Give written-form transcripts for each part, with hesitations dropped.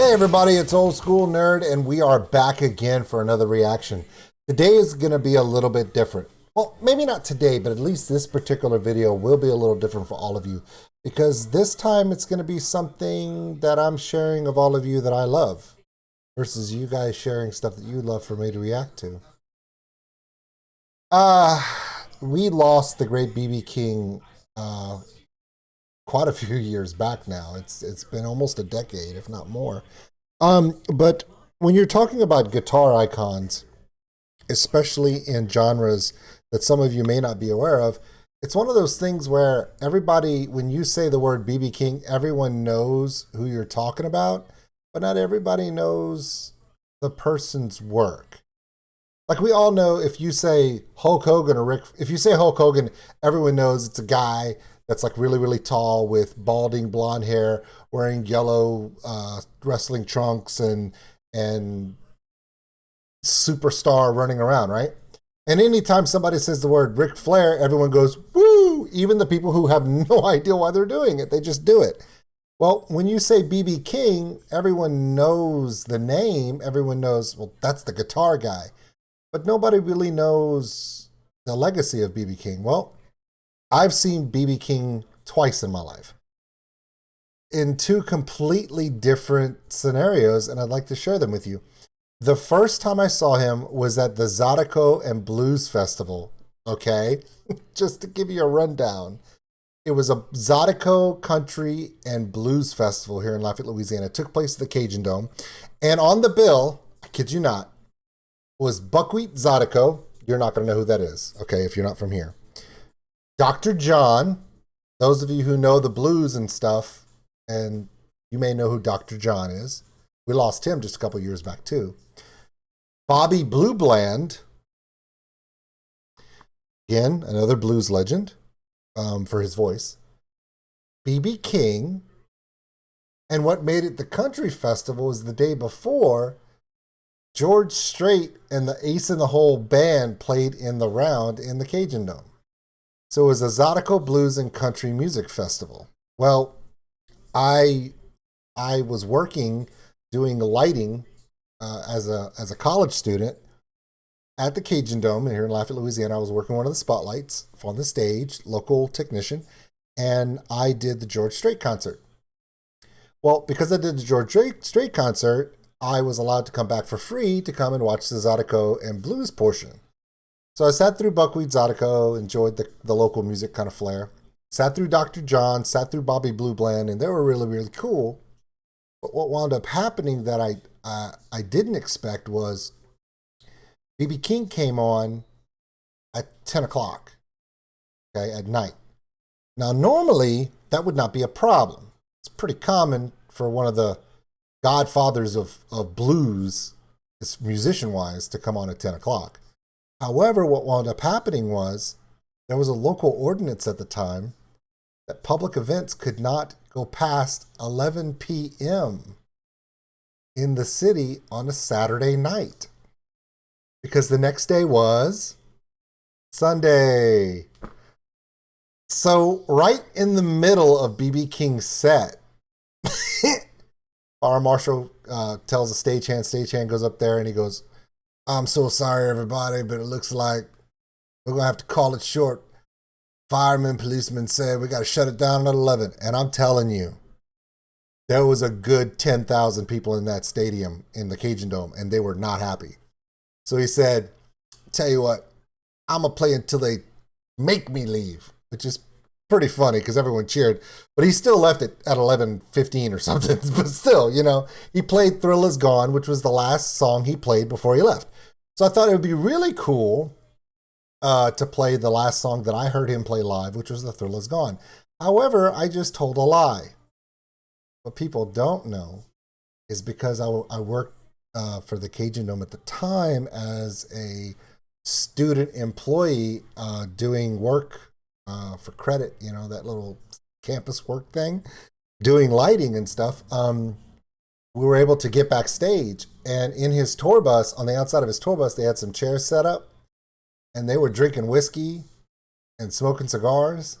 Hey everybody, it's Old School Nerd, and we are back again for another reaction. Today is going to be a little bit different. Well, maybe not today, but at least this particular video will be a little different for all of you. Because this time it's going to be something that I'm sharing of all of you that I love, versus you guys sharing stuff that you love for me to react to. We lost the great BB King quite a few years back now. It's been almost a decade, if not more. But when you're talking about guitar icons, especially in genres that some of you may not be aware of, it's one of those things where everybody, when you say the word BB King, everyone knows who you're talking about, but not everybody knows the person's work. Like we all know, if you say Hulk Hogan or if you say Hulk Hogan, everyone knows it's a guy that's like really, really tall with balding blonde hair, wearing yellow wrestling trunks and superstar running around, right? And anytime somebody says the word Ric Flair, everyone goes, woo! Even the people who have no idea why they're doing it, they just do it. Well, when you say BB King, everyone knows the name. Everyone knows, well, that's the guitar guy. But nobody really knows the legacy of BB King. Well, I've seen BB King twice in my life in two completely different scenarios, and I'd like to share them with you. The first time I saw him was at the Zydeco and Blues Festival, okay? Just to give you a rundown. It was a Zydeco Country and Blues Festival here in Lafayette, Louisiana. It took place at the Cajun Dome. And on the bill, I kid you not, was Buckwheat Zydeco. You're not going to know who that is, okay, if you're not from here. Dr. John, those of you who know the blues and stuff, and you may know who Dr. John is. We lost him just a couple years back too. Bobby Blue Bland, again, another blues legend for his voice. BB King, and what made it the country festival was the day before, George Strait and the Ace in the Hole band played in the round in the Cajun Dome. So it was a Zydeco Blues and Country Music Festival. Well, I was working doing lighting as a college student at the Cajun Dome here in Lafayette, Louisiana. I was working one of the spotlights on the stage, local technician, and I did the George Strait concert. Well, because I did the George Strait concert, I was allowed to come back for free to come and watch the Zydeco and Blues portion. So I sat through Buckwheat Zydeco, enjoyed the local music kind of flair. Sat through Dr. John, sat through Bobby Blue Bland, and they were really, really cool. But what wound up happening that I didn't expect was BB King came on at 10 o'clock, okay, at night. Now, normally, that would not be a problem. It's pretty common for one of the godfathers of blues, musician-wise, to come on at 10 o'clock. However, what wound up happening was there was a local ordinance at the time that public events could not go past 11 p.m. in the city on a Saturday night, because the next day was Sunday. So right in the middle of BB King's set, Fire Marshal tells the stagehand goes up there and he goes, I'm so sorry, everybody, but it looks like we're going to have to call it short. Firemen, policemen said we got to shut it down at 11. And I'm telling you, there was a good 10,000 people in that stadium in the Cajun Dome, and they were not happy. So he said, tell you what, I'm going to play until they make me leave, which is pretty funny because everyone cheered. But he still left it at 11:15 or something. But still, you know, he played Thrill Is Gone, which was the last song he played before he left. So I thought it would be really cool to play the last song that I heard him play live, which was The Thrill Is Gone. However, I just told a lie. What people don't know is because I worked for the Cajun Dome at the time as a student employee doing work for credit, you know, that little campus work thing, doing lighting and stuff. We were able to get backstage, and in his tour bus, on the outside of his tour bus, they had some chairs set up, and they were drinking whiskey and smoking cigars,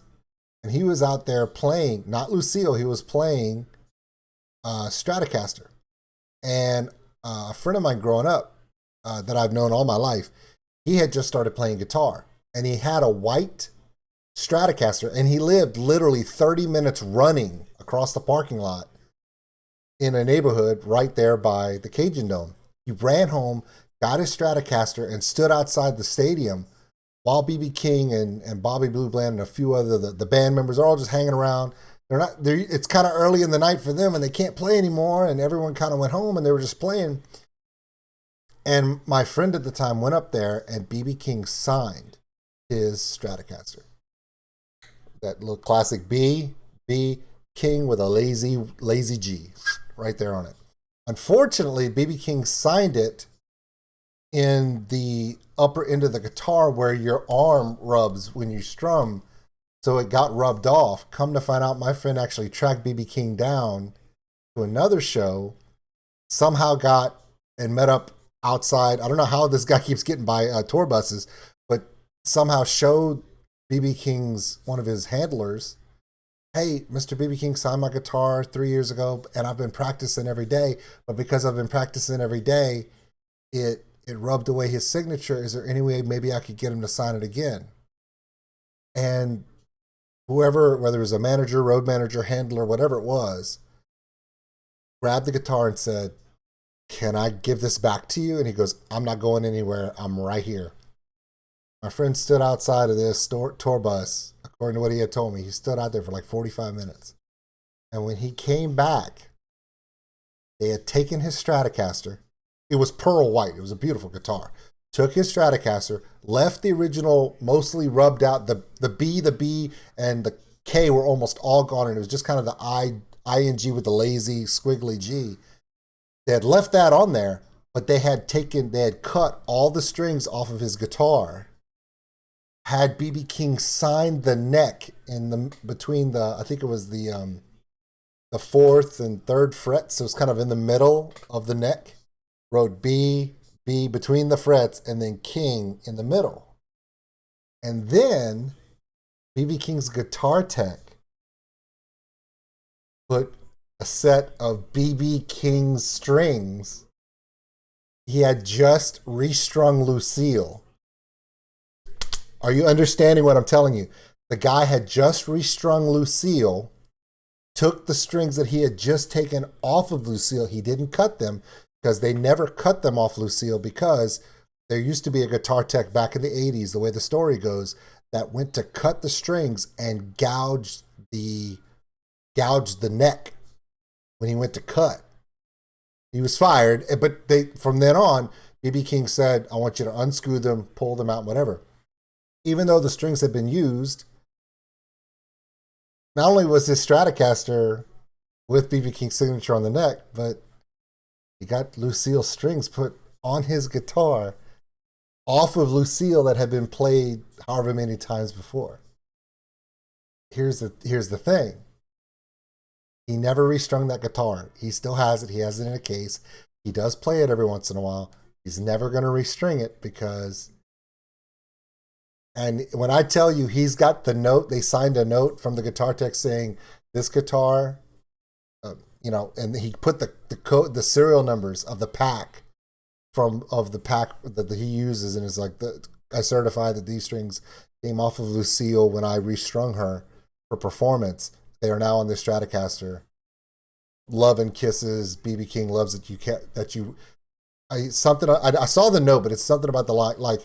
and he was out there playing, not Lucille, he was playing Stratocaster. And a friend of mine growing up that I've known all my life, he had just started playing guitar, and he had a white Stratocaster, and he lived literally 30 minutes running across the parking lot in a neighborhood right there by the Cajun Dome. He ran home, got his Stratocaster, and stood outside the stadium while B.B. King and Bobby Blue Bland and a few other the band members are all just hanging around. It's kind of early in the night for them, and they can't play anymore, and everyone kind of went home, and they were just playing. And my friend at the time went up there, and B.B. King signed his Stratocaster. That little classic B King with a lazy G right there on it. Unfortunately, B.B. King signed it in the upper end of the guitar where your arm rubs when you strum. So it got rubbed off. Come to find out, my friend actually tracked B.B. King down to another show, somehow got and met up outside. I don't know how this guy keeps getting by tour buses, but somehow showed B.B. King's, one of his handlers, hey, Mr. B.B. King signed my guitar 3 years ago, and I've been practicing every day. But because I've been practicing every day, it rubbed away his signature. Is there any way maybe I could get him to sign it again? And whoever, whether it was a manager, road manager, handler, whatever it was, grabbed the guitar and said, can I give this back to you? And he goes, I'm not going anywhere. I'm right here. My friend stood outside of this tour bus, according to what he had told me. He stood out there for like 45 minutes. And when he came back, they had taken his Stratocaster. It was pearl white. It was a beautiful guitar. Took his Stratocaster, left the original mostly rubbed out. The B, and the K were almost all gone, and it was just kind of the ING with the lazy squiggly G. They had left that on there, but they had cut all the strings off of his guitar. Had B.B. King signed the neck between the, I think it was the fourth and third frets, so it's kind of in the middle of the neck. Wrote B between the frets, and then King in the middle. And then B.B. King's guitar tech put a set of B.B. King's strings. He had just restrung Lucille. Are you understanding what I'm telling you? The guy had just restrung Lucille, took the strings that he had just taken off of Lucille. He didn't cut them because they never cut them off Lucille, because there used to be a guitar tech back in the 80s, the way the story goes, that went to cut the strings and gouged the neck when he went to cut. He was fired, but from then on, B.B. King said, I want you to unscrew them, pull them out, whatever. Even though the strings had been used, not only was his Stratocaster with B.B. King's signature on the neck, but he got Lucille's strings put on his guitar off of Lucille that had been played however many times before. Here's the thing. He never restrung that guitar. He still has it. He has it in a case. He does play it every once in a while. He's never going to restring it because... And when I tell you he's got the note, they signed a note from the guitar tech saying this guitar, and he put the code, the serial numbers of the pack of the pack that he uses, and it's like, I certify that these strings came off of Lucille when I restrung her for performance. They are now on the Stratocaster. Love and kisses. B.B. King loves it. I saw the note, but it's something about the like.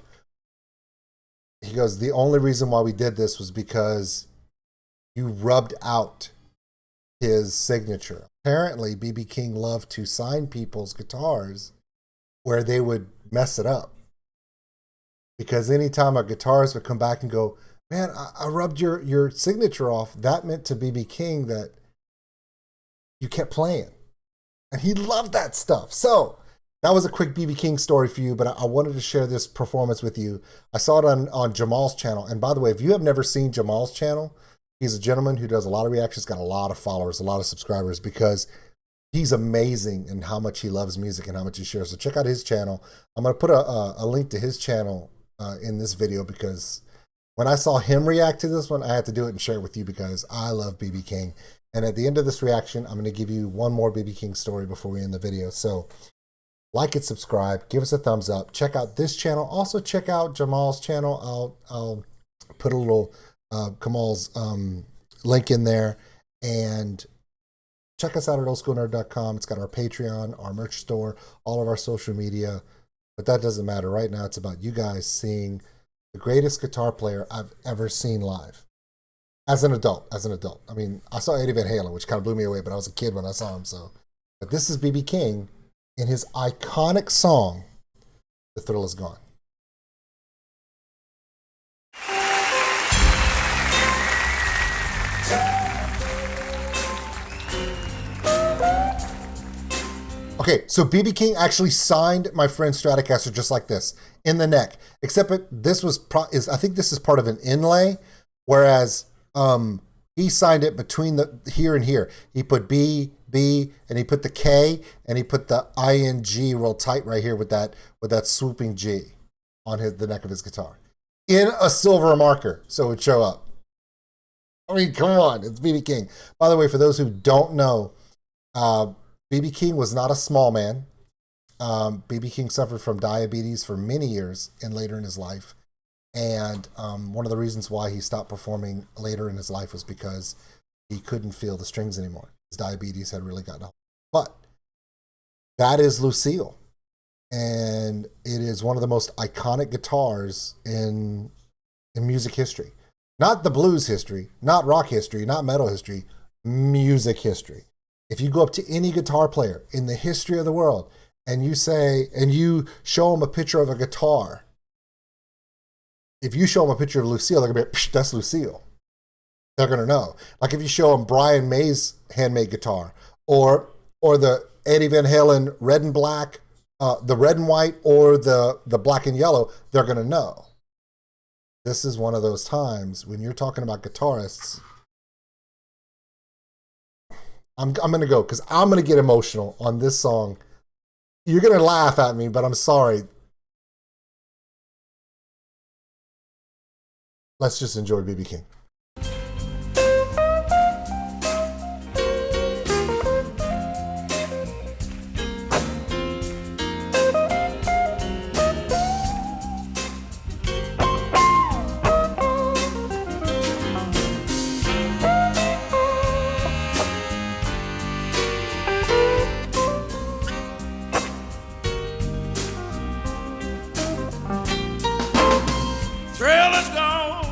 He goes, the only reason why we did this was because you rubbed out his signature. Apparently, B.B. King loved to sign people's guitars where they would mess it up. Because anytime a guitarist would come back and go, man, I rubbed your signature off, that meant to B.B. King that you kept playing. And he loved that stuff. So that was a quick B.B. King story for you, but I wanted to share this performance with you. I saw it on Jamal's channel. And by the way, if you have never seen Jamal's channel, he's a gentleman who does a lot of reactions, got a lot of followers, a lot of subscribers, because he's amazing in how much he loves music and how much he shares. So check out his channel. I'm going to put a link to his channel in this video, because when I saw him react to this one, I had to do it and share it with you because I love BB King. And at the end of this reaction, I'm going to give you one more BB King story before we end the video. So like and subscribe, give us a thumbs up, check out this channel. Also check out Jamal's channel. I'll put a little Kamal's link in there, and check us out at oldschoolnerd.com. It's got our Patreon, our merch store, all of our social media, but that doesn't matter. Right now, it's about you guys seeing the greatest guitar player I've ever seen live. As an adult. I mean, I saw Eddie Van Halen, which kind of blew me away, but I was a kid when I saw him, so. But this is BB King in his iconic song, The Thrill Is Gone. Okay, so BB King actually signed my friend Stratocaster just like this, in the neck. Except this was, I think this is part of an inlay, whereas he signed it between the here and here. He put B, and he put the K, and he put the ING real tight right here with that swooping G on the neck of his guitar, in a silver marker, so it would show up. I mean, come on, it's BB King. By the way, for those who don't know, BB King was not a small man. BB King suffered from diabetes for many years and later in his life. And one of the reasons why he stopped performing later in his life was because he couldn't feel the strings anymore. His diabetes had really gotten up. But that is Lucille. And it is one of the most iconic guitars in music history. Not the blues history, not rock history, not metal history, music history. If you go up to any guitar player in the history of the world and you show them a picture of a guitar, if you show them a picture of Lucille, they're going to be, psh, that's Lucille. They're going to know. Like if you show them Brian May's handmade guitar, or the Eddie Van Halen red and black, the red and white, or the black and yellow, they're going to know. This is one of those times when you're talking about guitarists. I'm going to go because I'm going to get emotional on this song. You're going to laugh at me, but I'm sorry. Let's just enjoy BB King. Thrill is gone.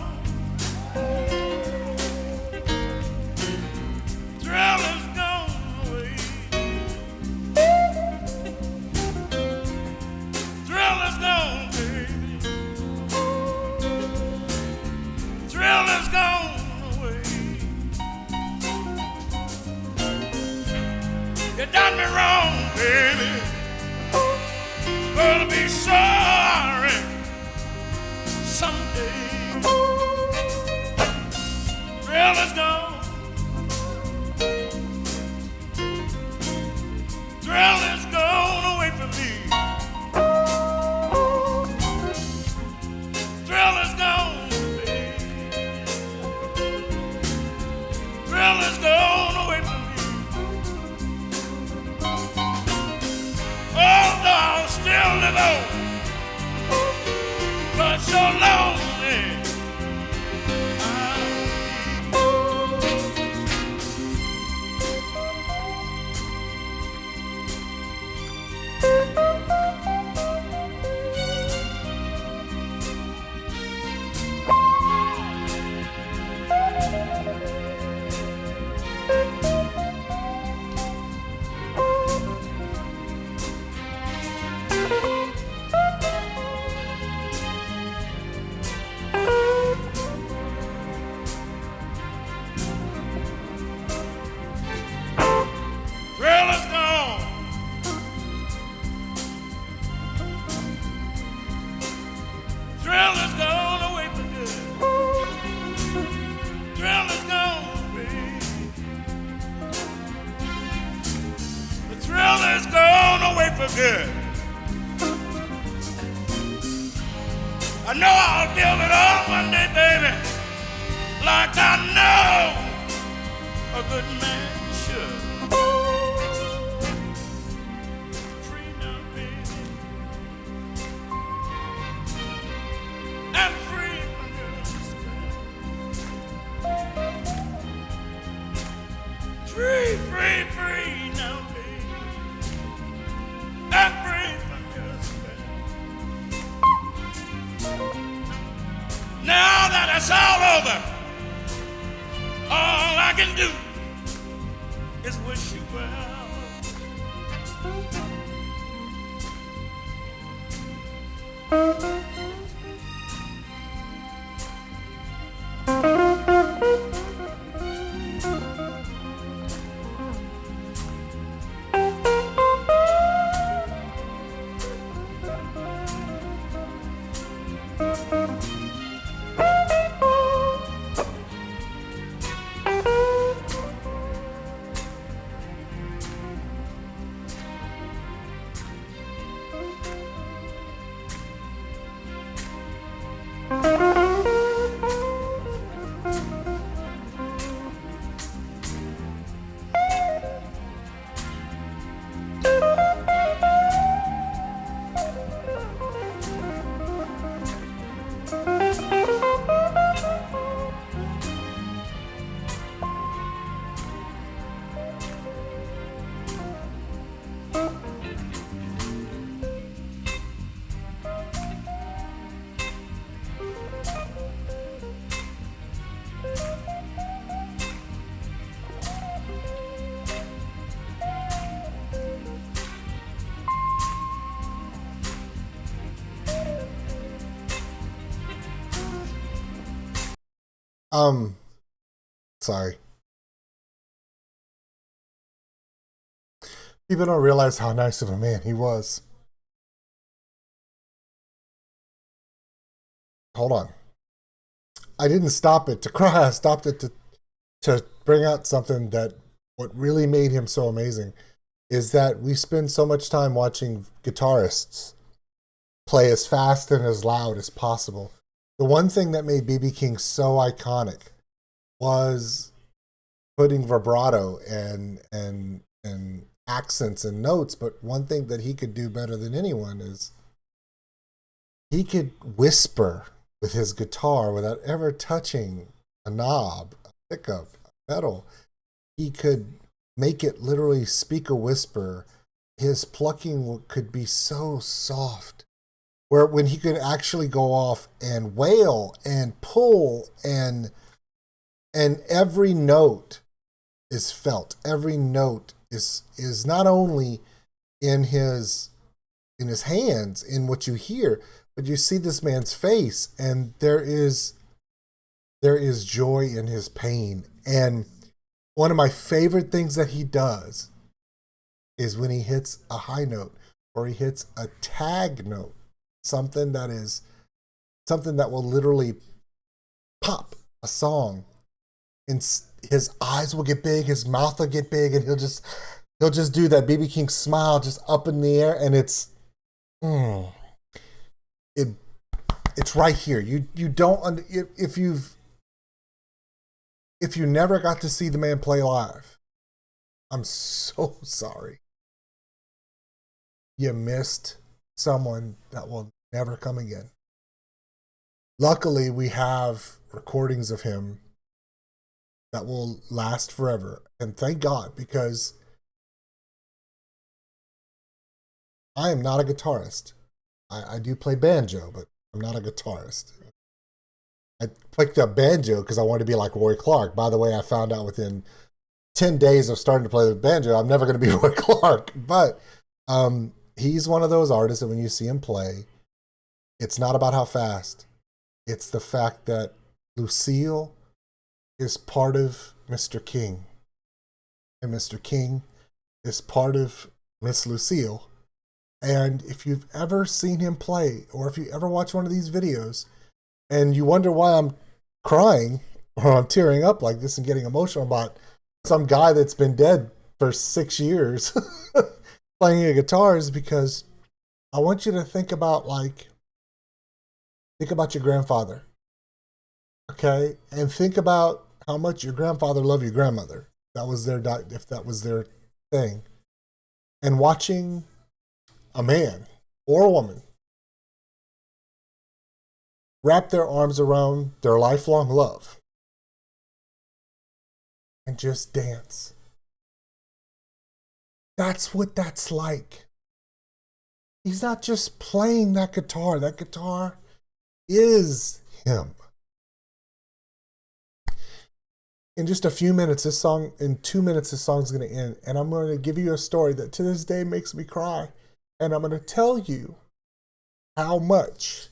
Thrill is gone away. Thrill is gone, baby. Thrill is gone away. You done me wrong, baby. Gonna be sorry someday. Thrill is gone. Thrill is gone away from me. Thrill is gone, baby. Thrill is gone away from me. Oh no, I'm still living on. But so lonely. For good. I know I'll build it all one day, baby. like I know a good man should. Free now, baby, and free from your despair. Free, free, free now, baby, and free from your despair. Now that it's all over, all I can do is wish you well. Sorry. People don't realize how nice of a man he was. Hold on. I didn't stop it to cry. I stopped it to bring out something that what really made him so amazing is that we spend so much time watching guitarists play as fast and as loud as possible. The one thing that made B.B. King so iconic was putting vibrato and accents and notes, but one thing that he could do better than anyone is he could whisper with his guitar without ever touching a knob, a pickup, a pedal. He could make it literally speak a whisper. His plucking could be so soft, where when he could actually go off and wail and pull and every note is felt. Every note is not only in his hands, in what you hear, but you see this man's face, and there is joy in his pain. And one of my favorite things that he does is when he hits a high note or he hits a tag note, something that will literally pop a song, and his eyes will get big, his mouth will get big, and he'll just do that B.B. King smile just up in the air, and it's right here. You don't, if you never got to see the man play live, I'm so sorry. You missed someone that will never come again. Luckily, we have recordings of him that will last forever. And thank God, because I am not a guitarist. I do play banjo, but I'm not a guitarist. I picked up banjo because I wanted to be like Roy Clark. By the way, I found out within 10 days of starting to play the banjo, I'm never going to be Roy Clark. But he's one of those artists that when you see him play, it's not about how fast. It's the fact that Lucille is part of Mr. King. And Mr. King is part of Miss Lucille. And if you've ever seen him play, or if you ever watch one of these videos, and you wonder why I'm crying or I'm tearing up like this and getting emotional about some guy that's been dead for 6 years playing a guitar, is because I want you to think about your grandfather. Okay, and think about how much your grandfather loved your grandmother. That was their if that was their thing, and watching a man or a woman wrap their arms around their lifelong love and just dance. That's what that's like. He's not just playing that guitar. That guitar is him. In just a few minutes, in 2 minutes, this song's going to end. And I'm going to give you a story that to this day makes me cry. And I'm going to tell you how much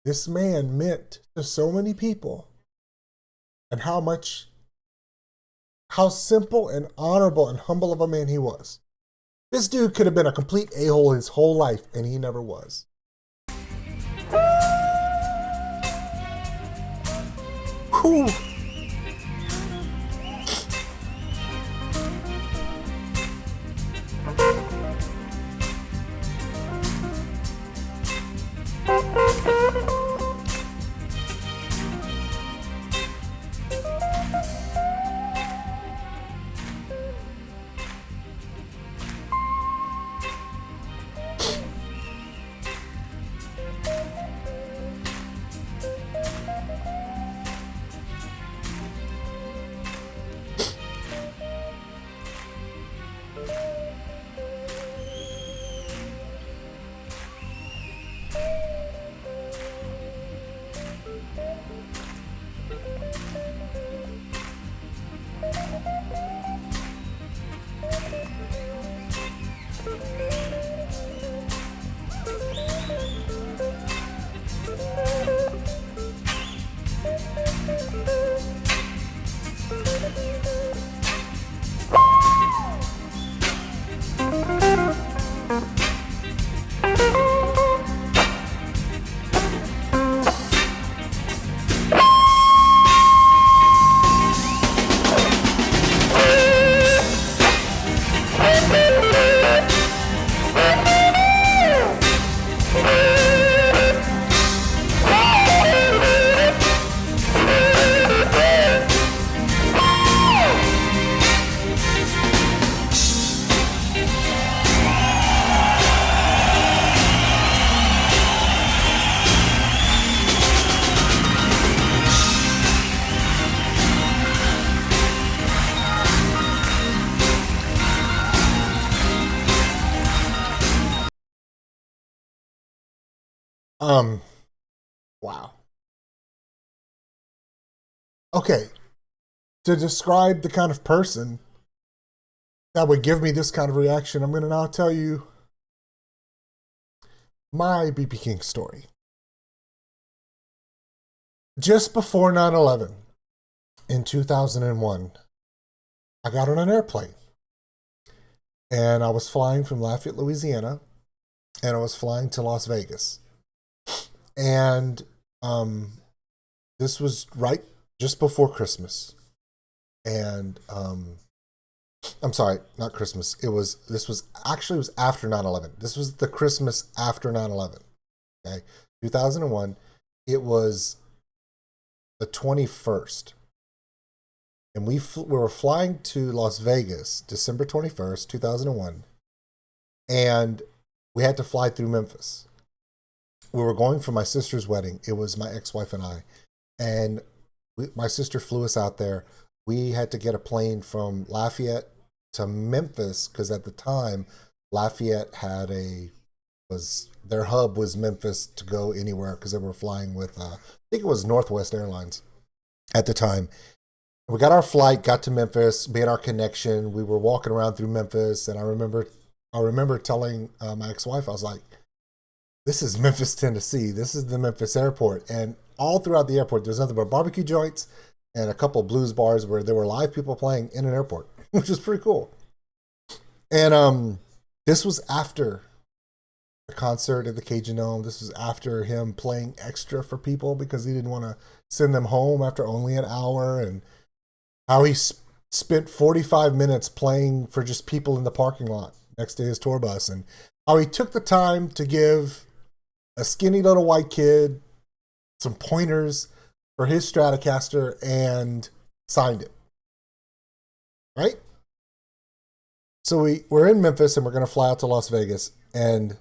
this man meant to so many people and how simple and honorable and humble of a man he was. This dude could have been a complete a-hole his whole life, and he never was. Whew. Wow. Okay, to describe the kind of person that would give me this kind of reaction, I'm going to now tell you my B.B. King story. Just before 9/11 in 2001, I got on an airplane and I was flying from Lafayette, Louisiana, and I was flying to Las Vegas. And this was right just before Christmas. And I'm sorry, not Christmas. It was after 9/11. This was the Christmas after 9/11. Okay. 2001. It was the 21st. And we were flying to Las Vegas December 21st, 2001. And we had to fly through Memphis. We were going for my sister's wedding. It was my ex-wife and I. And my sister flew us out there. We had to get a plane from Lafayette to Memphis because at the time, Lafayette their hub was Memphis to go anywhere because they were flying with, I think it was Northwest Airlines at the time. We got our flight, got to Memphis, made our connection. We were walking around through Memphis, and I remember telling my ex-wife, I was like, this is Memphis, Tennessee. This is the Memphis airport. And all throughout the airport, there's nothing but barbecue joints and a couple blues bars where there were live people playing in an airport, which was pretty cool. And this was after the concert at the Cajun Dome. This was after him playing extra for people because he didn't want to send them home after only an hour, and how he spent 45 minutes playing for just people in the parking lot next to his tour bus, and how he took the time to give a skinny little white kid some pointers for his Stratocaster and signed it. Right? So we're in Memphis and we're going to fly out to Las Vegas. And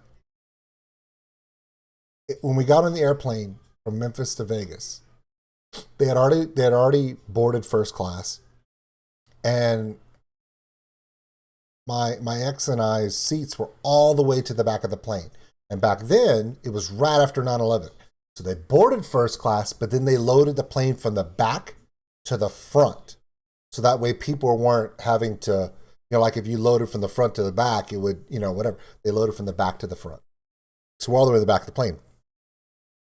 when we got on the airplane from Memphis to Vegas, they had already boarded first class, and my ex and I's seats were all the way to the back of the plane. And back then, it was right after 9/11. So they boarded first class, but then they loaded the plane from the back to the front. So that way people weren't having to, like if you loaded from the front to the back, it would, whatever. They loaded from the back to the front. So we're all the way to the back of the plane.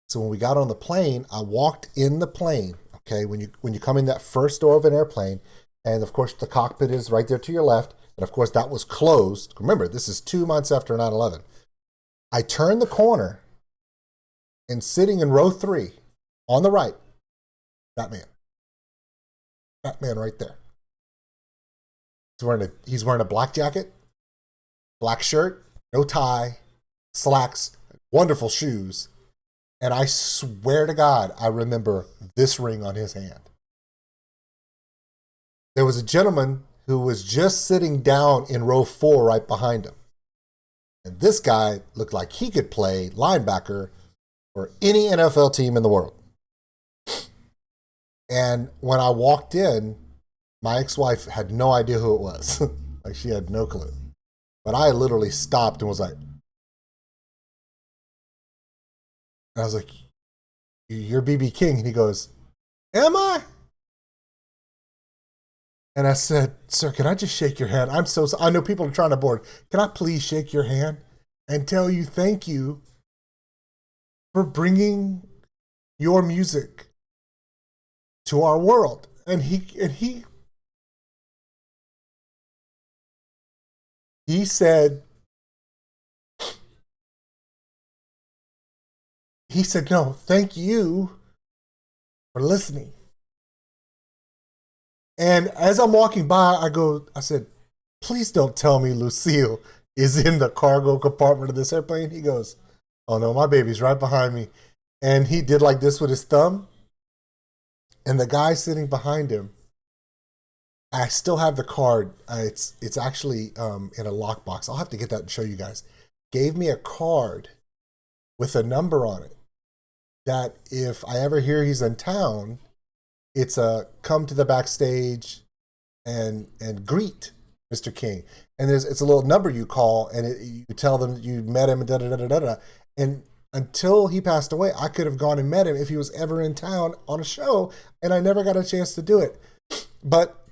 So when we got on the plane, I walked in the plane, okay, when you come in that first door of an airplane, and of course the cockpit is right there to your left, and of course that was closed. Remember, this is 2 months after 9/11. I turned the corner, and sitting in row 3, on the right, that man. That man right there. He's wearing a black jacket, black shirt, no tie, slacks, wonderful shoes. And I swear to God, I remember this ring on his hand. There was a gentleman who was just sitting down in row 4 right behind him. And this guy looked like he could play linebacker for any NFL team in the world. And when I walked in, my ex-wife had no idea who it was. Like, she had no clue. But I literally stopped and was like, and I was like, "You're BB King." And he goes, "Am I?" And I said, "Sir, can I just shake your hand? I know people are trying to board. Can I please shake your hand and tell you thank you for bringing your music to our world?" And he said, "No, thank you for listening." And as I'm walking by, I said, "Please don't tell me Lucille is in the cargo compartment of this airplane." He goes, "Oh no, my baby's right behind me." And he did like this with his thumb. And the guy sitting behind him, I still have the card. It's actually in a lockbox. I'll have to get that and show you guys. Gave me a card with a number on it, that if I ever hear he's in town, it's a come to the backstage and greet Mr. King. And it's a little number you call, and you tell them you met him, and da da da da da. And until he passed away, I could have gone and met him if he was ever in town on a show, and I never got a chance to do it. But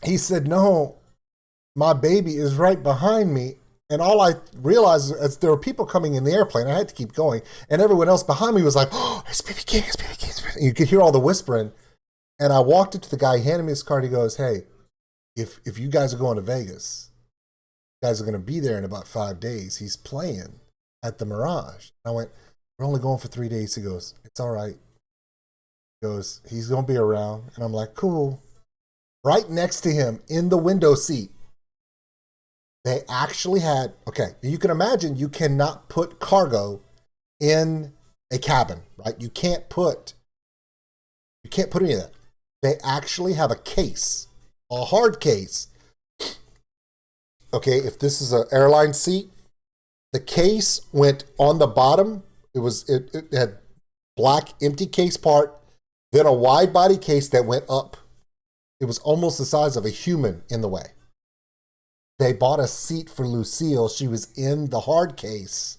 he said, "No, my baby is right behind me." And all I realized is there were people coming in the airplane. I had to keep going. And everyone else behind me was like, "Oh, it's BB King, it's BB King." And you could hear all the whispering. And I walked up to the guy, he handed me his card. He goes, "Hey, if you guys are going to Vegas, you guys are going to be there in about 5 days. He's playing at the Mirage." I went, "We're only going for 3 days." He goes, "It's all right." He goes, "He's going to be around." And I'm like, "Cool." Right next to him in the window seat, they actually had, okay, you can imagine you cannot put cargo in a cabin, right? You can't put any of that. They actually have a case, a hard case. Okay, if this is an airline seat, the case went on the bottom. It had black empty case part, then a wide body case that went up. It was almost the size of a human in the way. They bought a seat for Lucille. She was in the hard case.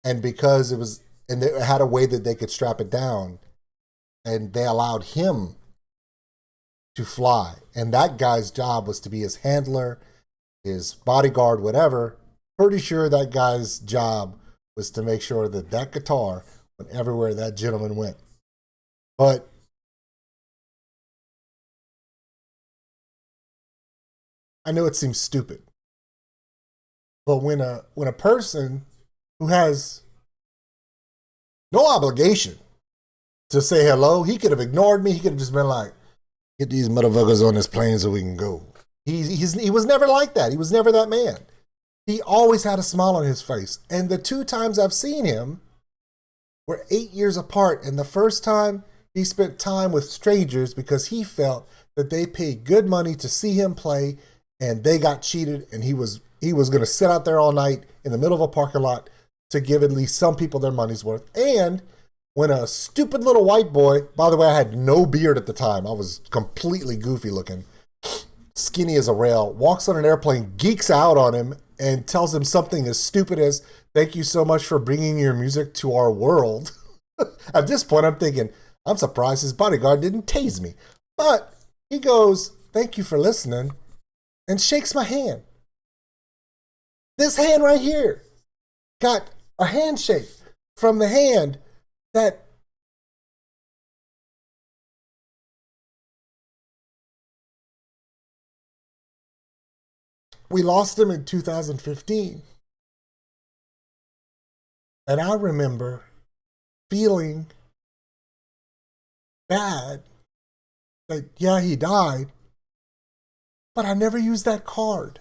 And because they had a way that they could strap it down, and they allowed him to fly. And that guy's job was to be his handler, his bodyguard, whatever. Pretty sure that guy's job was to make sure that that guitar went everywhere that gentleman went. But I know it seems stupid, but when a person who has no obligation to say hello, he could have ignored me. He could have just been like, "Get these motherfuckers on this plane so we can go." He was never like that. He was never that man. He always had a smile on his face. And the 2 times I've seen him were 8 years apart. And the first time He spent time with strangers because he felt that they paid good money to see him play, and they got cheated, and he was going to sit out there all night in the middle of a parking lot to give at least some people their money's worth. And when a stupid little white boy, by the way, I had no beard at the time. I was completely goofy looking, skinny as a rail, walks on an airplane, geeks out on him, and tells him something as stupid as, "Thank you so much for bringing your music to our world." At this point, I'm thinking, I'm surprised his bodyguard didn't tase me. But he goes, "Thank you for listening," and shakes my hand. This hand right here got a handshake from the hand that we lost him in 2015. And I remember feeling bad that, yeah, he died, but I never used that card.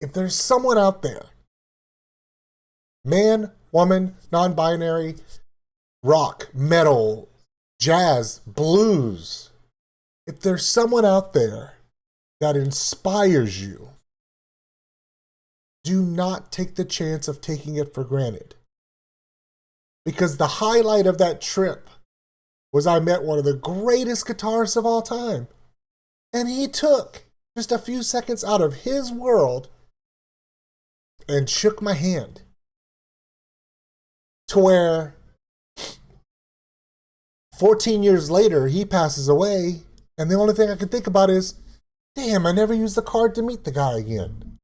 If there's someone out there, man, woman, non-binary, rock, metal, jazz, blues, if there's someone out there that inspires you, do not take the chance of taking it for granted. Because the highlight of that trip was I met one of the greatest guitarists of all time. And he took just a few seconds out of his world and shook my hand. To where 14 years later, he passes away, and the only thing I can think about is, damn, I never used the card to meet the guy again.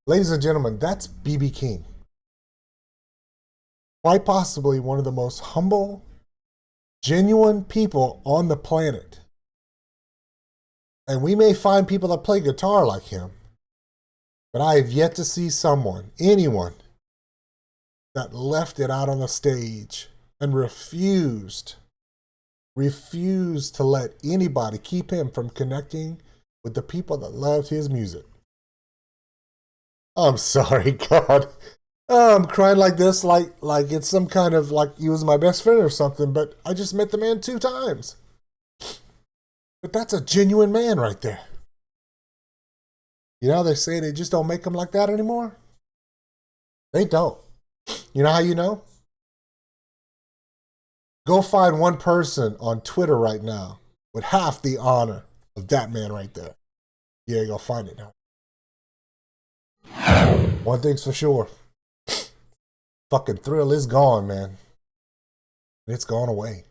Ladies and gentlemen, that's B.B. King. Quite possibly one of the most humble, genuine people on the planet. And we may find people that play guitar like him, but I have yet to see someone, anyone, that left it out on the stage and refused to let anybody keep him from connecting with the people that loved his music. I'm sorry, God. I'm crying like this, like it's some kind of, like he was my best friend or something, but I just met the man 2 times. But that's a genuine man right there. You know, they say they just don't make them like that anymore. They don't. You know how you know? Go find one person on Twitter right now with half the honor of that man right there. Yeah, go find it now. One thing's for sure. Fucking thrill is gone, man. It's gone away.